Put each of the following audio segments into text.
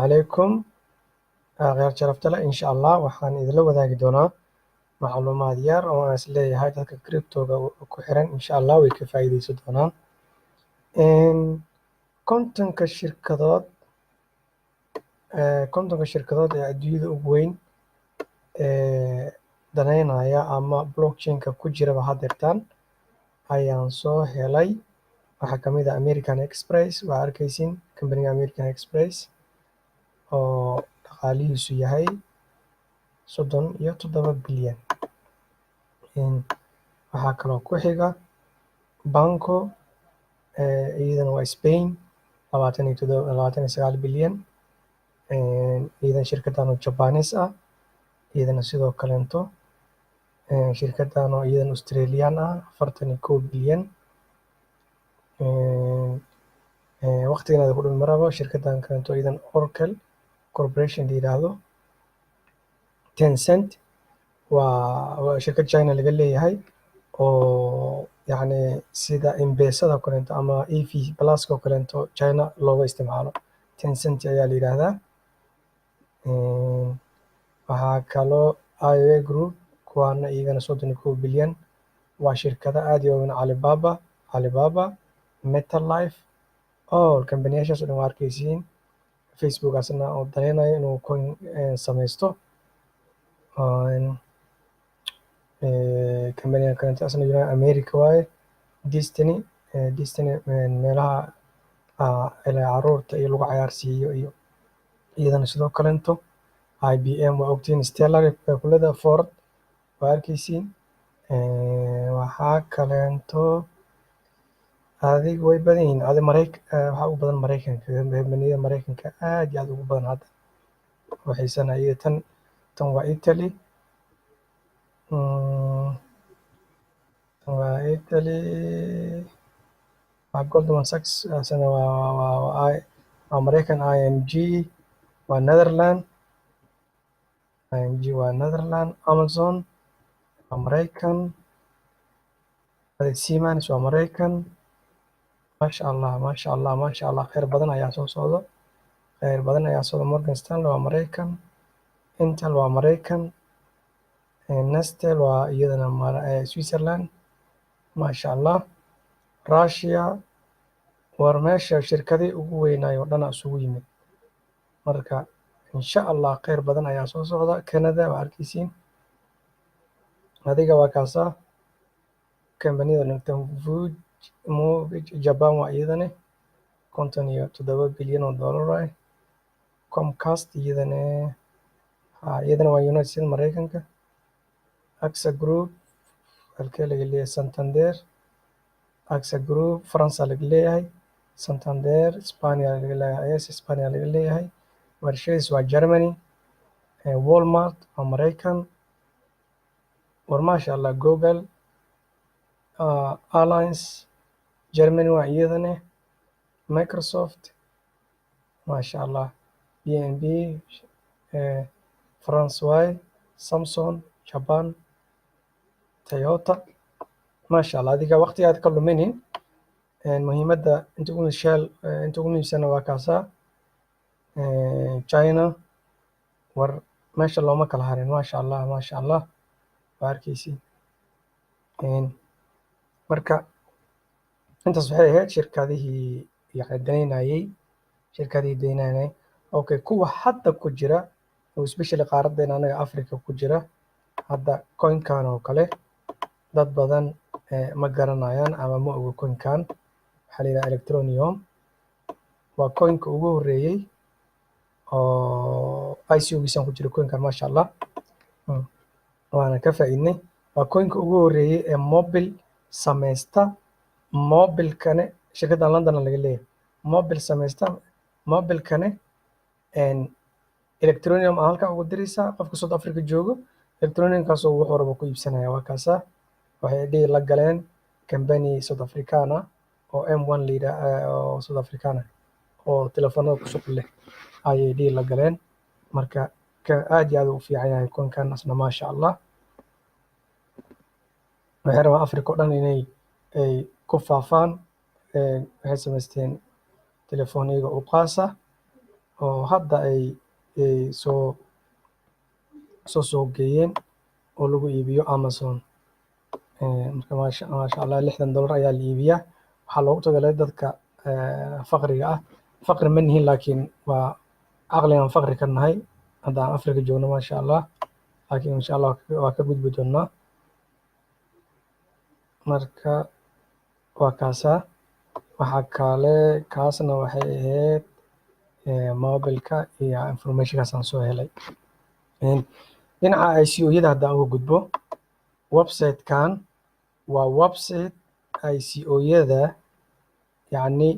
calaykum khayr sharafta leh insha allah waxaan idinla wadaagi doonaa macluumaad yar oo aan is leeyahay dadka cryptoga ku xiran insha allah way ka faa'iideysan doonaan. kontonka shirkadood ee adduunyada ugu weyn ee daneynaya ama blockchain-ka ku jiraba haddeertaan ayaan soo helay. waxaa ka mid ah American Express, waa arkaysin kambaniga American Express oo dhaqaalihiisu yahay 37 bilyan. waxaa kaloo ku xiga Banco, iyadana waa Spain 29 bilyan. iyadana shirkadan oo Japanese ah, iyadana sidoo kaleeto shirkadan oo iyadana Australian ah 41 bilyan. waqtigan ku dhow marabo shirkadan kaleeto iyadana Oracle Corporation la yiraahdo. Tencent waa shirkad China laga leeyahay oo yacni sida M-Pesada oo kaleeto ama EV Plus oo kaleeto China looga isticmaalo. Tencent ayaa la yiraahdaa. waxaa kaloo IOA Group, kuwaana iyagana 31 bilyan. waa shirkado aad iyo weyn. Alibaba, MetaLife, kambaniyashaas oo dhan waa arkaysiin. Facebook asna oo daneynayo inuu coin sameysto. kambaniga kaleeto asna United America waaye. Destiny meelaha caruurta iyo lagu cayaarsiiyo iyo iyadana sidoo kaleeto. IBM waa ogtiin, Stellar kulada Ford waa arkaysiin. waxaa kaleeto adiga way badan yihiin. waxaa ugu badan Mareykanka, kambaniyada Mareykanka aad iyo aad ugu badan hadda waxaysana iyo tan waa Italy. Goldman Sachs asana waa Mareykan. ING waa Netherland. Amazon waa Mareykan. Siemens waa Mareykan. maasha allah khayr badan ayaa soo socdo. Morgan Stanley waa Mareykan. Intel waa Mareykan. Nestle waa iyadana Switzerland. maasha allah. Russia war meesha shirkadii ugu weynaayo dhan isugu yimid. marka insha allah khayr badan ayaa soo socda. Canada waa arkaysiin. adiga waa kaasa kambaniyada dhigtan Japan waa iyadana 57 bilyan oo dollar ah. Comcast iyadana waa United States Mareykanka. AXA Group halkee laga leeyahay? Santander. AXA Group France laga leeyahay. Santander Spain laga leeyahay. Spain laga leeyahay. Mercedes waa Germany. Walmart waa Mareykan. war maasha allah. Google Airlines Germany waa iyadana. Microsoft maasha allah. BNB France waaye. Samsung Japan. Toyota maasha allah. adiga waqti aad ka luminin. muhiimadda inta ugu muhiimsan waa kaasa. China war meesha looma kala harin. maasha allah waa arkaysiin. marka intaas waxay ahayd shirkadihii daneynayay. okay, kuwa hadda ku jira oo especially qaaradeena anaga Africa ku jira hadda coinkan oo kale dad badan ma garanayaan ama ma oga. coinkan waxaa la yidhaha Electroneum. waa coinka ugu horeeyey oo ICO-giisan ku jira coinkan. maasha allah waana ka faa'iidnay. waa coinka ugu horeeyey ee mobile sameysta. mobilkane shirkaddan London laga leeyahay. mobile sameysta. mobilkane Electroneum halka ugu diraysaa qofka South Africa joogo. Electroneum-kaas oo wuxuu rabo ku iibsanaya. waa kaasa waxay dhihi la galeen company South African ah oo M1 la yidhaah oo South African ah oo telefoonada ku shuqul leh ayay dhihi la galeen. marka aad iyo aad u fiican yahay coinkan asna maasha allah. waxay rabaan Africa oo dhan inay ku faafaan. waxay samaysteen telefoon iyaga u qaasa oo hadda ay soo geeyeen oo lagu iibiyo Amazon. Marka maasha Allah $60 ayaa la iibiyaa. Waxaa loogu talagalay dadka faqriga ah. Faqri ma nihin laakiin waa caqligan faqri ka nahay haddaan Afrika joogno maasha Allah, laakiin insha Allah waa ka gudbi doonaa. Marka waa kaasaa. Waxaa kale kaasna waxay ahayd mobilka iyo informationkaas aan soo helay. Dhinaca ICO-yada haddaan uga gudbo, website-kan waa website ICO-yada, yacni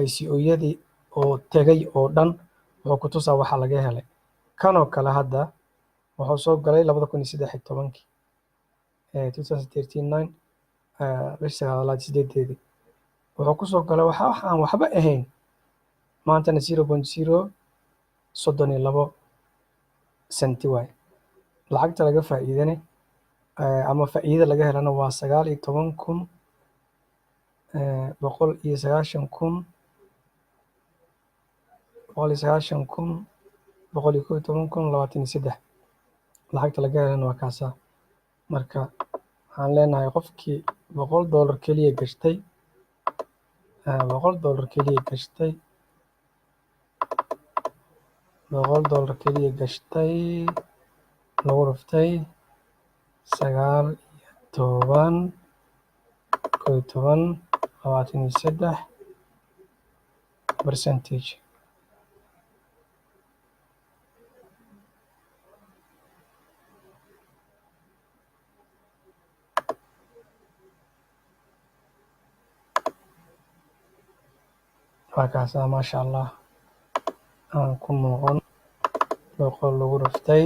ICO-yadii oo tegay oo dhan wuxuu ku tusaa waxa laga helay. Kanoo kale hadda wuxuu soo galay 2013 2013 bisha 8 wuxuu ku soo galay wax aan waxba ahayn, maantana 0.032 senti waay. Lacagta laga faa'iidana ama faa'iida laga helana waa 19,190,111,23 lacagta laga helana waa kaasaa. Marka waxaan leenahay qofkii $100 keliya gashtay $100 keliya gashtay lagu dhuftay 19,23 waa kaasaa maasha Allah. aan ku noqon 100 lagu dhuftay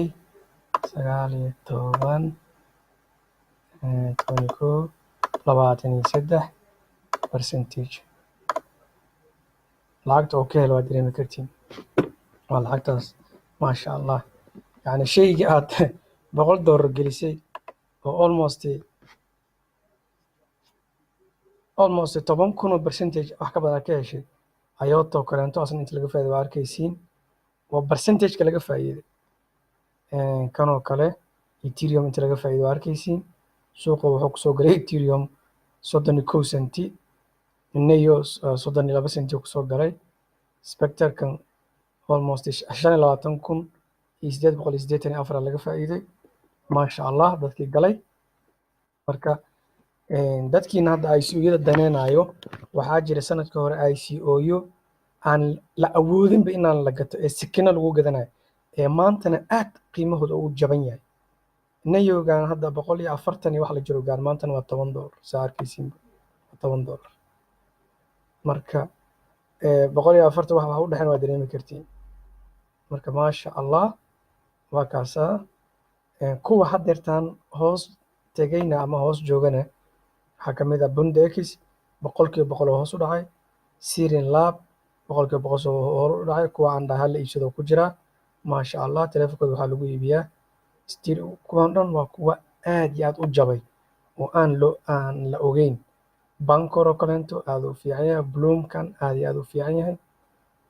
19,23 lacagta oo ka helo waa dareemi kartiin. waa lacagtaas maasha Allah. yacni shaygii aad $100 gelisay oo almost 10,000% wax ka badan ka heshay. ayotoo kaleento asna inta laga faa'iido waa arkaysiin, waa percentage-ka laga faa'iiday. kanoo kale Ethereum inta laga faa'iido waa arkaysiin. suuqa wuxuu kusoo galay Ethereum 31 senti, Neyo 32 senti kusoo galay. Spectre-kan almost 25,884 laga faa'iiday. maasha Allah dadkii galay. marka dadkiina hadda ICO-yada daneynayo, waxaa jira sanadka hore ICO-yo aan la awoodinba inaan la gato ee sikina lagu gadanayo, ee maantana aad qiimahooda ugu jaban yahay. Neyogan hadda 140 iyo wax la jiro gaar, maantana waa $10 saa arkaysiinba, $10. marka 140 wax u dhexeyn waa dareemi kartiin. marka maasha Allah waa kaasaa. kuwa haddeertaan hoos tegayna ama hoos joogana waxaa ka mid ah Bundex 100% oo hoos u dhacay, Sirin Lab 100% oo hor u dhacay. kuwa aan dhahay la iibsado ku jira maasha Allah. taleefankooda waxaa lagu iibiyaa still. kuwan dhan waa kuwa aad iyo aad u jabay oo aan la ogeyn. Bancor oo kaleento aad u fiican yahay, Bloomkan aad iyo aad u fiican yahay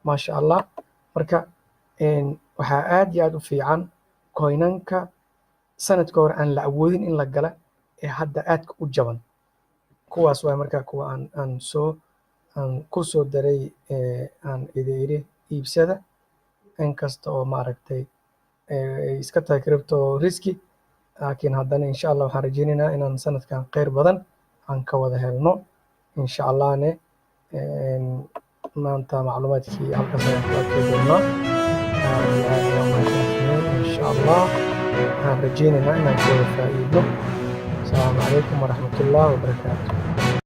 maasha Allah. marka waxaa aad iyo aad u fiican coinanka sanadka hore aan la awoodin in la gala ee hadda aadka u jaban. kuwaas waa markaa kuwa aan ku soo daray aan idin iibsada. inkasta oo maaragtay ay iska tahay crypto risky, laakiin haddana insha Allah waxaan rajeynaynaa inaan sanadkan kheyr badan aan ka wada helno insha Allahne. maanta macluumaadkii halkaas ayaan ku arkay doonaa. insha Allah waxaan rajeynaynaa inaan ka wada faa'iidno. asalaamu calaykum waraxmatullahi wabarakaatu.